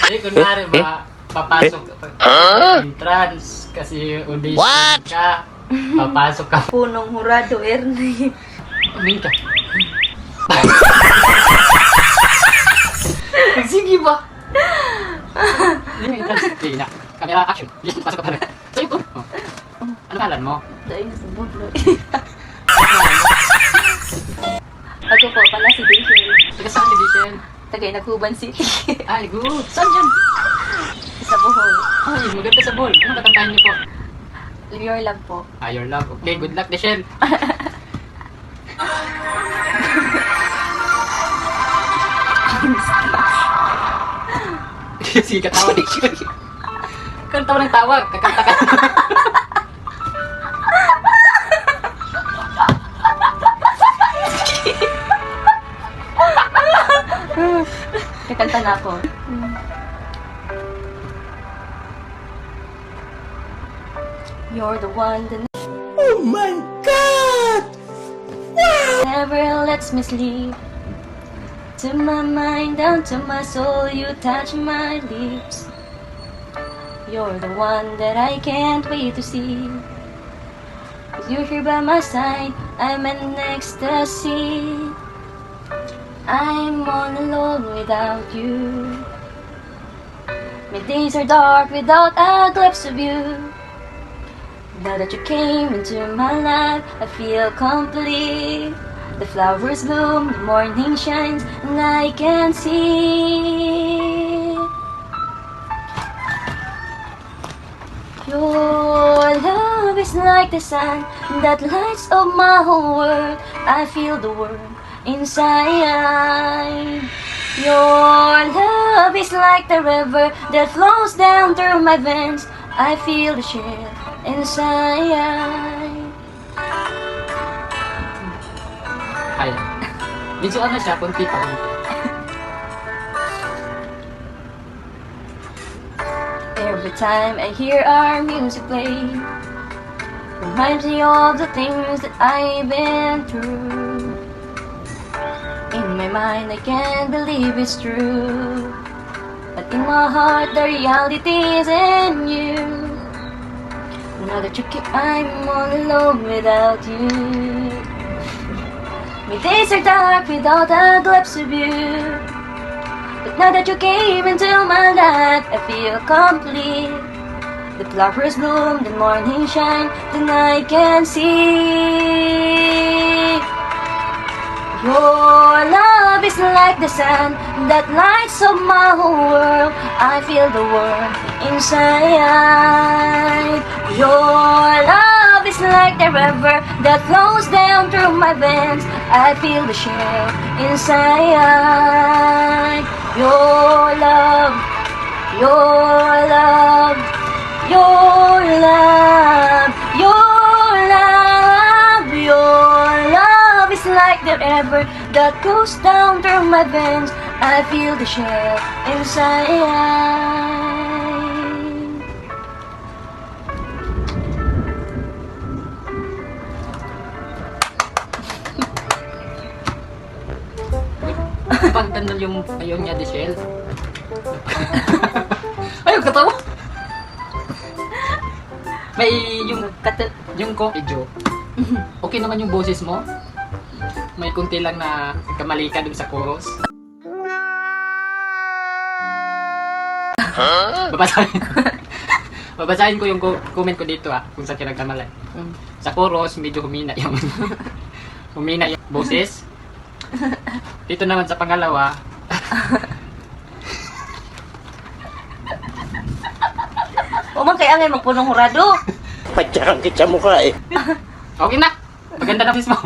Eh, kunwari ba, papasok ka entrance kasi audition ka. Papasok ka. Punong hurado, Ernie. Umin ka. Sige ba? Sige na. Camera action. Yes, pasok ka pala. Sa'yo ko. Oh. Ano kalan mo? Dahil sa bublo. Ako po, pala si Dijon. Taga saan ka, Dijen? Tagay na Cuban City. Ay, good. Saan dyan? Sa Bohol. Ay, maganda sa ball. Ano kakantahin niyo po? Your love po. Ah, your love. Okay, good luck, Dijen. Sige, katawa, Dijen. Kang tawa ng tawag. Kakanta ka. Kakanta na ako. You're the one that Oh my God! never lets me sleep. To my mind, down to my soul, you touch my lips. You're the one that I can't wait to see. 'Cause you're here by my side, I'm in ecstasy. I'm all alone without you. My days are dark without a glimpse of you. Now that you came into my life, I feel complete. The flowers bloom, the morning shines, and I can see. Your love is like the sun that lights up my whole world. I feel the world inside. Your love is like the river that flows down through my veins. I feel the chill inside. Ay. Medyo ano siya, kunti pa. Every time I hear our music play, reminds me of the things that I've been through. In my mind, I can't believe it's true, but in my heart, the reality is in you. Now that you keep, I'm all alone without you. My days are dark without a glimpse of you. But now that you came into my life, I feel complete. The flowers bloom, the morning shine, then I can see. Your love is like the sun that lights up my whole world. I feel the world inside. Your love is like the river that flows down through my veins. I feel the chill inside. Your love, your love, your love, your love, your love is like the river that goes down through my veins. I feel the chill inside. Pag ganda yung ayaw niya, Dijen. Ayaw, katawa. May yung medyo. Okay naman yung boses mo. May kunti lang na kamali ka dun sa chorus. Babasahin. Babasahin ko yung comment ko dito kung saan ka nagkamali. Sa chorus, medyo humina yung boses. Dito naman sa pangalawa. O man kaya ngay magpunong hurado. Patsarang kita mukha eh. Okay na. Maganda na boses mo.